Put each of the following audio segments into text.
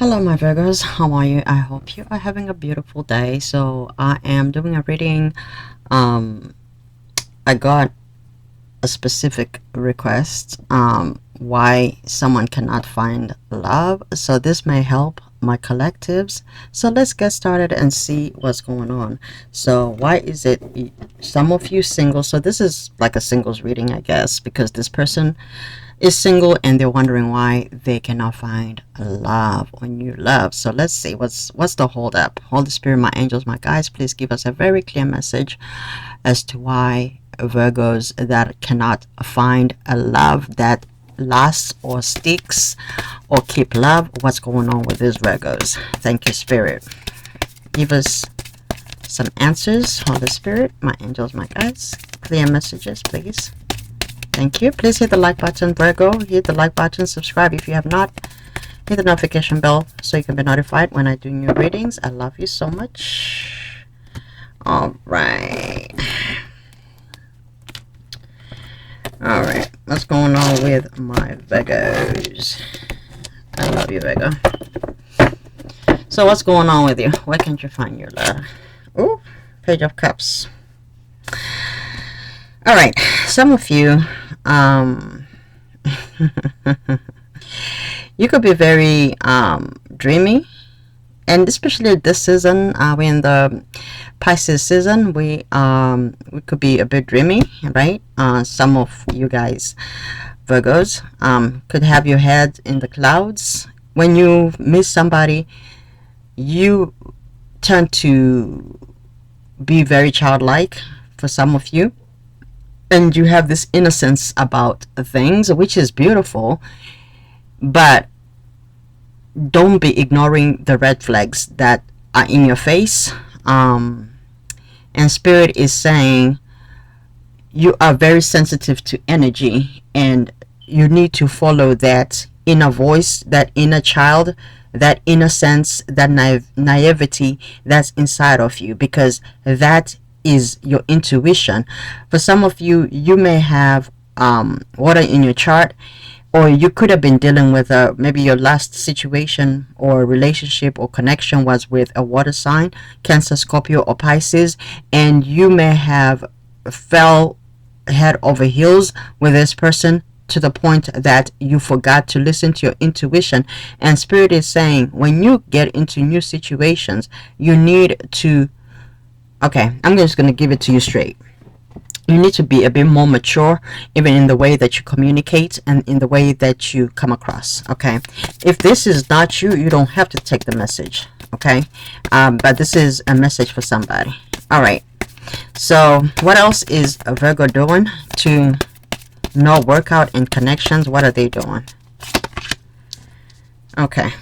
Hello, my Virgos. How are you? I hope you are having a beautiful day. So, I am doing a reading. Um, I got a specific request why someone cannot find love. So, this may help my collectives. So, let's get started and see what's going on. So, why is it some of you single? So, this is like a singles reading, I guess, because this person is single and they're wondering why they cannot find love or new love. So let's see what's the hold up. Holy Spirit, my angels, my guides, please give us a very clear message as to why Virgos that cannot find a love that lasts or sticks or keep love. What's going on with these Virgos? Thank you, Spirit. Give us some answers. Holy Spirit, my angels, my guides, clear messages, please. Thank you. Please hit the like button, Virgo. Hit the like button. Subscribe if you have not. Hit the notification bell so you can be notified when I do new readings. I love you so much. All right. All right. What's going on with my Virgos? I love you, Virgo. So what's going on with you? Why can't you find your love? Oh, Page of Cups. All right. Some of you you could be very dreamy, and especially this season, we're in the Pisces season. We could be a bit dreamy, right? Some of you guys Virgos could have your head in the clouds. When you miss somebody, you tend to be very childlike for some of you, and you have this innocence about things, which is beautiful, but don't be ignoring the red flags that are in your face. And Spirit is saying you are very sensitive to energy, and you need to follow that inner voice, that inner child, that innocence, that naivety that's inside of you, because that is your intuition. For some of you, you may have water in your chart, or you could have been dealing with maybe your last situation or relationship or connection was with a water sign, Cancer, Scorpio, or Pisces, and you may have fell head over heels with this person to the point that you forgot to listen to your intuition. And Spirit is saying when you get into new situations, you need to, okay, I'm just going to give it to you straight. You need to be a bit more mature, even in the way that you communicate and in the way that you come across. Okay, if this is not you, you don't have to take the message. Okay, but this is a message for somebody. All right, so what else is a Virgo doing to not work out in connections? What are they doing? Okay,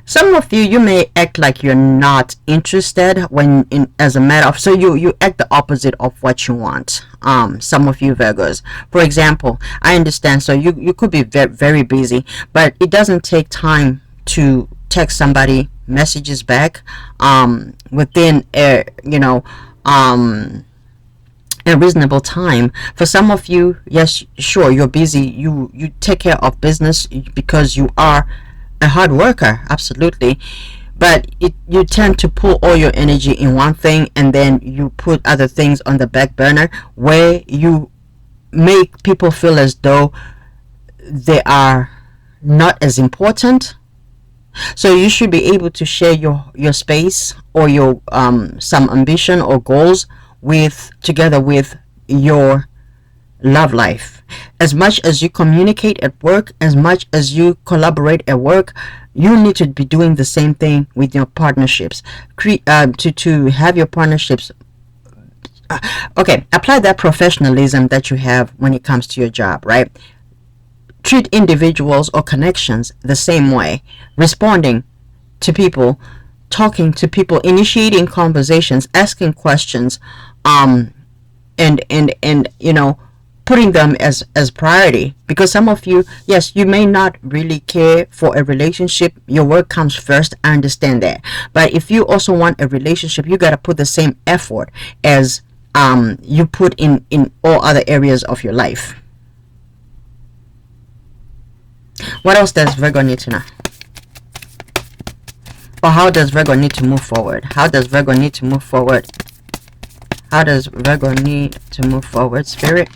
some of you may act like you're not interested when as a matter of, so you act the opposite of what you want. Some of you Virgos, for example, I understand, so you could be very busy, but it doesn't take time to text somebody messages back within a a reasonable time. For some of you, yes, sure, you're busy, you take care of business because you are a hard worker, absolutely, but you tend to pull all your energy in one thing, and then you put other things on the back burner, where you make people feel as though they are not as important. So you should be able to share your space or your some ambition or goals together with your love life. As much as you communicate at work, as much as you collaborate at work, you need to be doing the same thing with your partnerships. To have your partnerships, okay, apply that professionalism that you have when it comes to your job, right? Treat individuals or connections the same way, responding to people, talking to people, initiating conversations, asking questions, and putting them as priority. Because some of you, yes, you may not really care for a relationship, your work comes first, I understand that, but if you also want a relationship, you got to put the same effort as you put in all other areas of your life. What else does Virgo need to know? Or how does Virgo need to move forward? How does Virgo need to move forward? How does Virgo need to move forward, Spirit?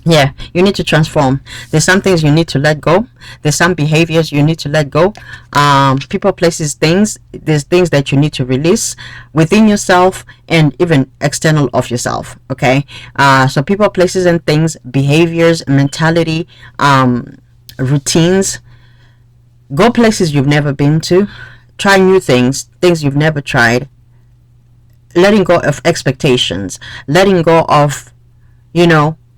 Yeah, you need to transform. There's some things you need to let go. There's some behaviors you need to let go. People, places, things. There's things that you need to release within yourself and even external of yourself. Okay. So people, places, and things, behaviors, mentality, routines. Go places you've never been to. Try new things, things you've never tried. Letting go of expectations. Letting go of,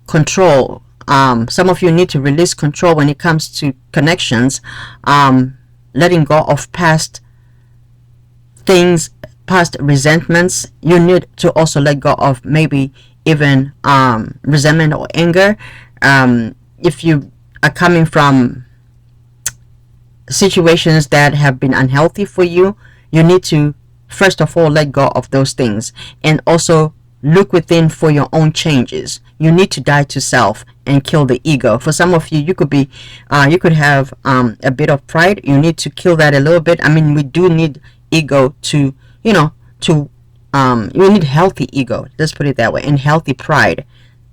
control. Some of you need to release control when it comes to connections. Letting go of past things, past resentments. You need to also let go of maybe even resentment or anger. If you are coming from situations that have been unhealthy for you, you need to first of all let go of those things, and also look within for your own changes. You need to die to self and kill the ego. For some of you, you could have a bit of pride. You need to kill that a little bit. I mean, we do need ego to you need healthy ego, let's put it that way, and healthy pride,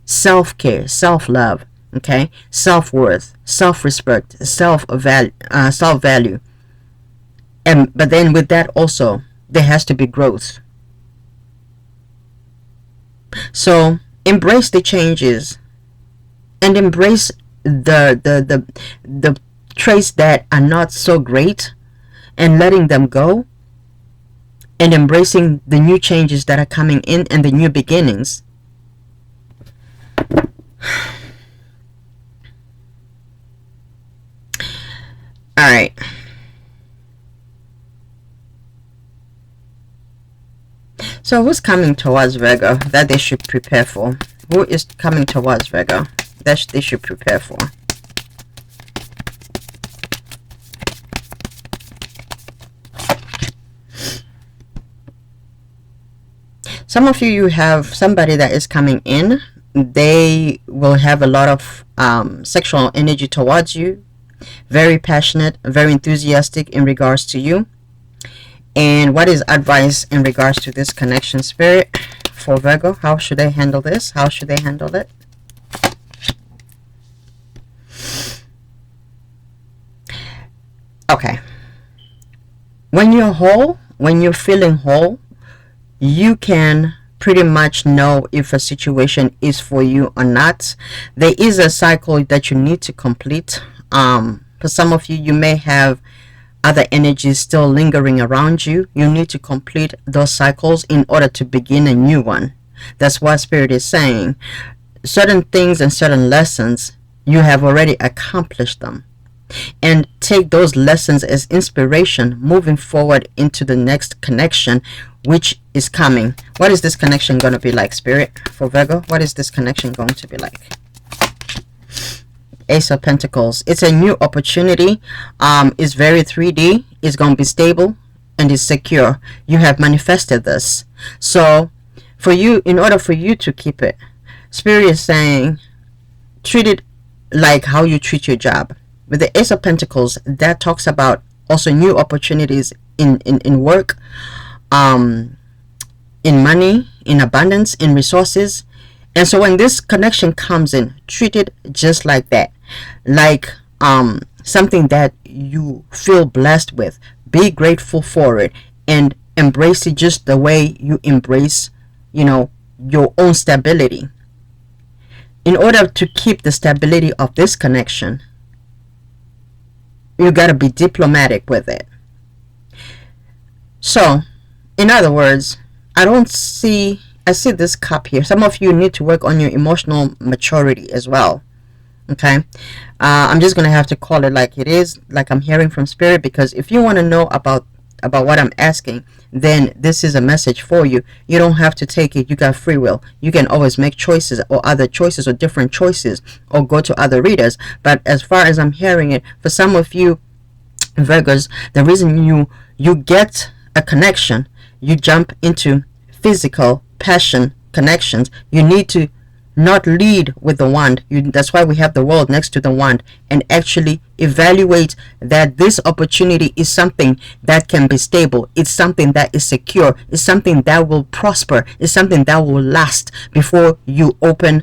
self-care, self-love, okay, self-worth, self-respect, self-value. But then with that also there has to be growth. So embrace the changes and embrace the traits that are not so great, and letting them go, and embracing the new changes that are coming in and the new beginnings. All right. So who's coming towards Virgo that they should prepare for? Who is coming towards Virgo that they should prepare for? Some of you have somebody that is coming in. They will have a lot of sexual energy towards you. Very passionate, very enthusiastic in regards to you. And what is advice in regards to this connection, Spirit, for Virgo? How should they handle this? How should they handle it? Okay. When you're whole, when you're feeling whole, you can pretty much know if a situation is for you or not. There is a cycle that you need to complete. For some of you, you may have other energies still lingering around you. You need to complete those cycles in order to begin a new one. That's what Spirit is saying. Certain things and certain lessons, you have already accomplished them. And take those lessons as inspiration moving forward into the next connection, which is coming. What is this connection going to be like, Spirit, for Virgo? What is this connection going to be like? Ace of Pentacles. It's a new opportunity. It's very 3D. It's going to be stable and it's secure. You have manifested this. So for you, in order for you to keep it, Spirit is saying treat it like how you treat your job. With the Ace of Pentacles, that talks about also new opportunities in work, in money, in abundance, in resources. And so when this connection comes in, treat it just like that, like something that you feel blessed with. Be grateful for it and embrace it just the way you embrace, your own stability. In order to keep the stability of this connection, you got to be diplomatic with it. So, in other words, I see this cup here. Some of you need to work on your emotional maturity as well. Okay, I'm just gonna have to call it like it is, like I'm hearing from Spirit, because if you want to know about what I'm asking, then this is a message for you. You don't have to take it. You got free will. You can always make choices or other choices or different choices or go to other readers. But as far as I'm hearing it, for some of you Virgos, the reason you get a connection, you jump into physical passion connections, you need to not lead with the wand. That's why we have the world next to the wand, and actually evaluate that this opportunity is something that can be stable. It's something that is secure. It's something that will prosper. It's something that will last before you open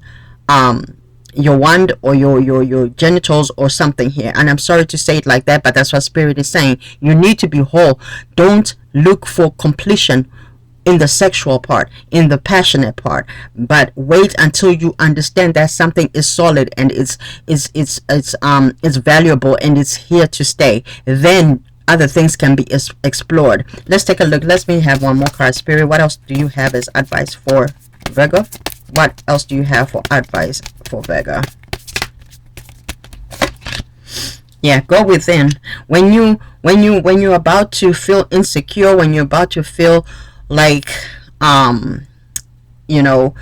your wand or your genitals or something here. And I'm sorry to say it like that, but that's what spirit is saying. You need to be whole. Don't look for completion in the sexual part, in the passionate part, but wait until you understand that something is solid and it's valuable and it's here to stay. Then other things can be explored. Let's take a look. Let me have one more card. Spirit, what else do you have as advice for Virgo? What else do you have for advice for Virgo? Yeah, go within. When you're about to feel insecure, when you're about to feel like you know,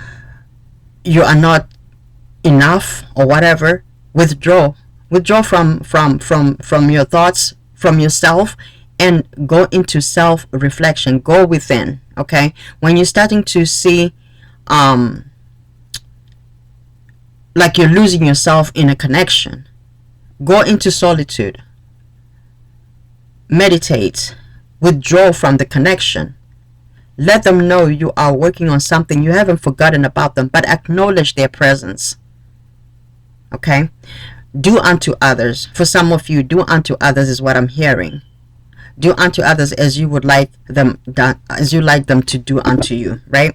you are not enough or whatever, withdraw from your thoughts, from yourself, and go into self reflection. Go within. Okay, when you're starting to see like you're losing yourself in a connection, go into solitude, meditate, withdraw from the connection. Let them know you are working on something. You haven't forgotten about them, but acknowledge their presence. Okay, do unto others. For some of you, do unto others is what I'm hearing. Do unto others as you would like them done, as you like them to do unto you, right?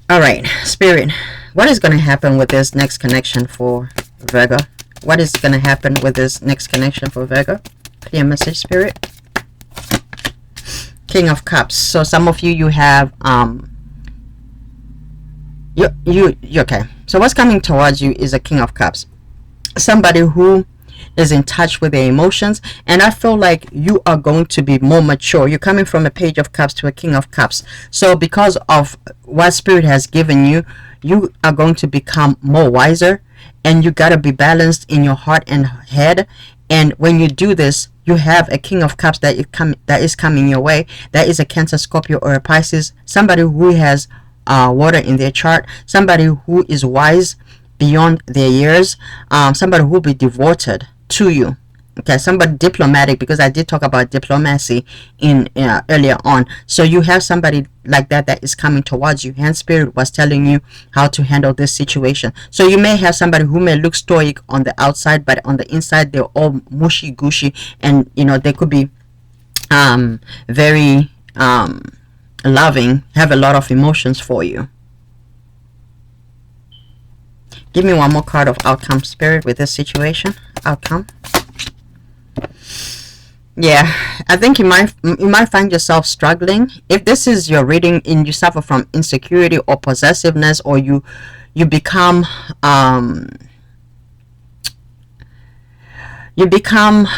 All right, Spirit, what is going to happen with this next connection for Virgo? What is going to happen with this next connection for Virgo? Clear message, Spirit. King of Cups. So some of you, you have you okay. So what's coming towards you is a King of Cups. Somebody who is in touch with their emotions, and I feel like you are going to be more mature. You're coming from a Page of Cups to a King of Cups. So because of what Spirit has given you, you are going to become more wiser, and you got to be balanced in your heart and head. And when you do this, you have a King of Cups that is coming your way. That is a Cancer, Scorpio, or a Pisces. Somebody who has water in their chart. Somebody who is wise beyond their years. Somebody who will be devoted to you. Okay, somebody diplomatic, because I did talk about diplomacy in earlier on. So you have somebody like that that is coming towards you. Hence, Spirit was telling you how to handle this situation. So you may have somebody who may look stoic on the outside, but on the inside they're all mushy gushy, and you know they could be very loving, have a lot of emotions for you. Give me one more card of outcome, Spirit, with this situation. Outcome. Yeah, I think you might find yourself struggling. If this is your reading and you suffer from insecurity or possessiveness, or you become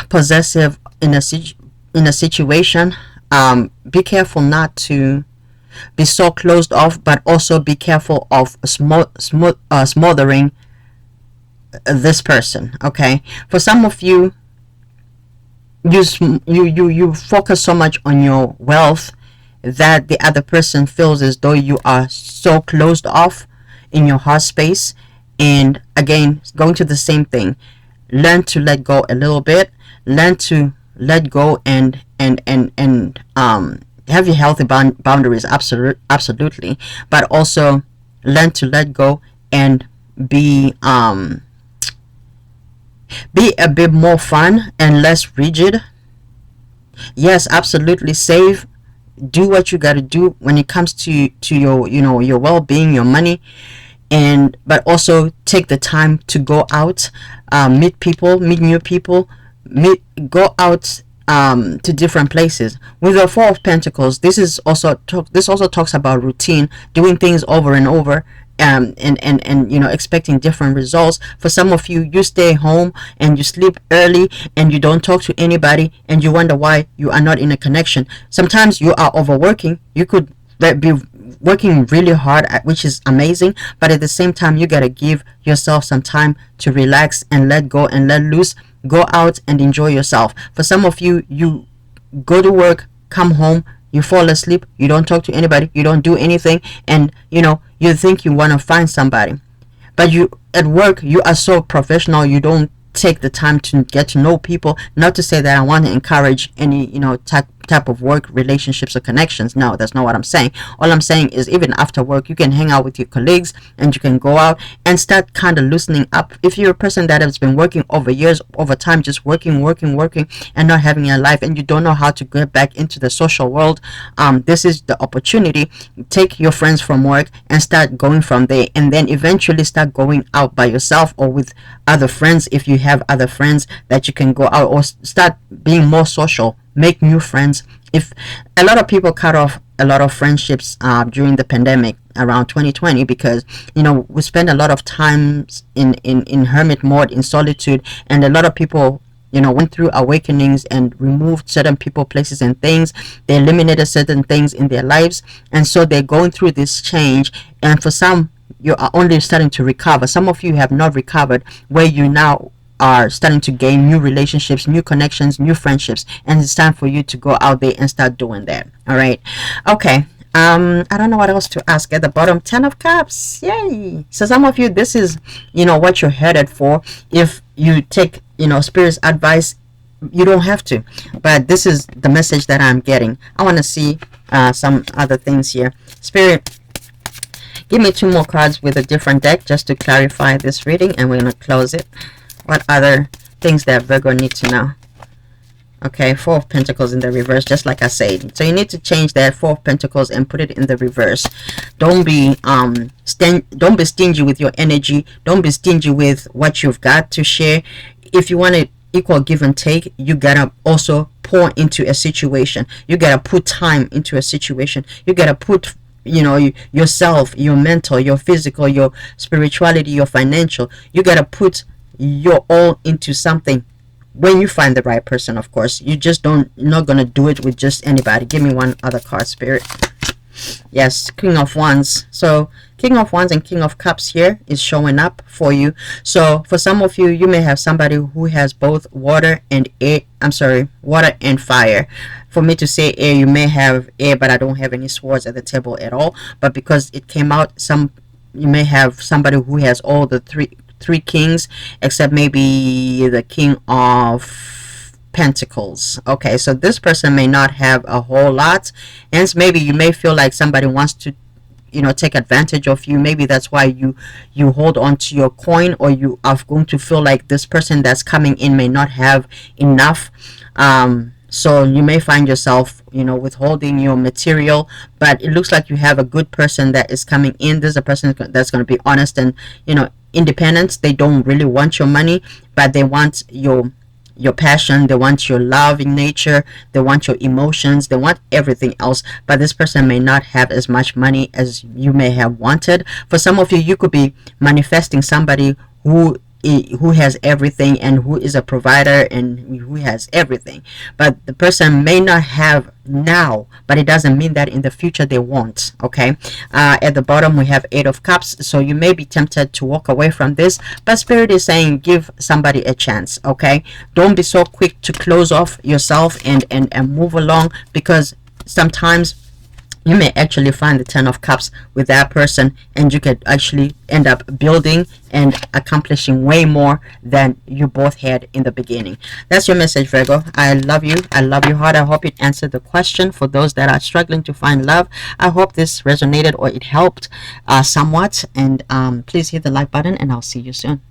possessive in a situation, be careful not to be so closed off, but also be careful of smothering this person. Okay, for some of you, you focus so much on your wealth that the other person feels as though you are so closed off in your heart space. And again, going to the same thing, learn to let go a little bit. Learn to let go and have your healthy boundaries, absolutely, but also learn to let go and be a bit more fun and less rigid. Yes, absolutely. Save, do what you got to do when it comes to your your well-being, your money, and but also take the time to go out, meet people, meet new people, go out to different places. With the Four of Pentacles, this also talks about routine, doing things over and over, and expecting different results. For some of you, you stay home and you sleep early and you don't talk to anybody, and you wonder why you are not in a connection. Sometimes you are overworking. You could be working really hard, which is amazing, but at the same time you gotta give yourself some time to relax and let go and let loose. Go out and enjoy yourself. For some of you, you go to work, come home, you fall asleep, you don't talk to anybody, you don't do anything, and you think you want to find somebody, but you at work you are so professional, you don't take the time to get to know people. Not to say that I want to encourage any, type of work relationships or connections. No, that's not what I'm saying. All I'm saying is, even after work, you can hang out with your colleagues and you can go out and start kind of loosening up. If you're a person that has been working over years, over time, just working and not having a life, and you don't know how to get back into the social world, this is the opportunity. Take your friends from work and start going from there, and then eventually start going out by yourself or with other friends if you have other friends that you can go out, or start being more social, make new friends. If a lot of people cut off a lot of friendships during the pandemic around 2020, because we spend a lot of time in hermit mode, in solitude, and a lot of people went through awakenings and removed certain people, places, and things. They eliminated certain things in their lives, and so they're going through this change. And for some, you are only starting to recover. Some of you have not recovered, where you now are starting to gain new relationships, new connections, new friendships, and it's time for you to go out there and start doing that. All right. Okay. I don't know what else to ask. At the bottom, 10 of Cups. Yay. So some of you, this is what you're headed for. If you take Spirit's advice, you don't have to, but this is the message that I'm getting. I want to see some other things here. Spirit, give me 2 more cards with a different deck just to clarify this reading, and we're going to close it. What other things that Virgo needs to know? Okay, 4 of Pentacles in the reverse, just like I said. So you need to change that 4 of Pentacles and put it in the reverse. Don't be stingy with your energy. Don't be stingy with what you've got to share. If you want to equal give and take, you gotta also pour into a situation. You gotta put time into a situation. You gotta put yourself, your mental, your physical, your spirituality, your financial. You gotta put your all into something. When you find the right person, of course. You just not gonna do it with just anybody. Give me one other card, Spirit. Yes, King of Wands. So King of Wands and King of Cups here is showing up for you. So for some of you, you may have somebody who has both water and air. I'm sorry, water and fire. For me to say air, you may have air, but I don't have any swords at the table at all. But because it came out, you may have somebody who has all the three kings, except maybe the King of Pentacles. Okay, so this person may not have a whole lot, hence maybe you may feel like somebody wants to take advantage of you. Maybe that's why you hold on to your coin, or you are going to feel like this person that's coming in may not have enough. So you may find yourself withholding your material, but it looks like you have a good person that is coming in. This is a person that's going to be honest and independent. They don't really want your money, but they want your passion, they want your love in nature, they want your emotions, they want everything else. But this person may not have as much money as you may have wanted. For some of you, you could be manifesting somebody who has everything and who is a provider and who has everything, but the person may not have now, but it doesn't mean that in the future they won't. Okay, at the bottom we have 8 of Cups, so you may be tempted to walk away from this, but Spirit is saying give somebody a chance. Okay, don't be so quick to close off yourself and move along, because sometimes you may actually find the 10 of Cups with that person, and you could actually end up building and accomplishing way more than you both had in the beginning. That's your message, Virgo. I love you. I love you hard. I hope it answered the question. For those that are struggling to find love, I hope this resonated or it helped somewhat. And please hit the like button, and I'll see you soon.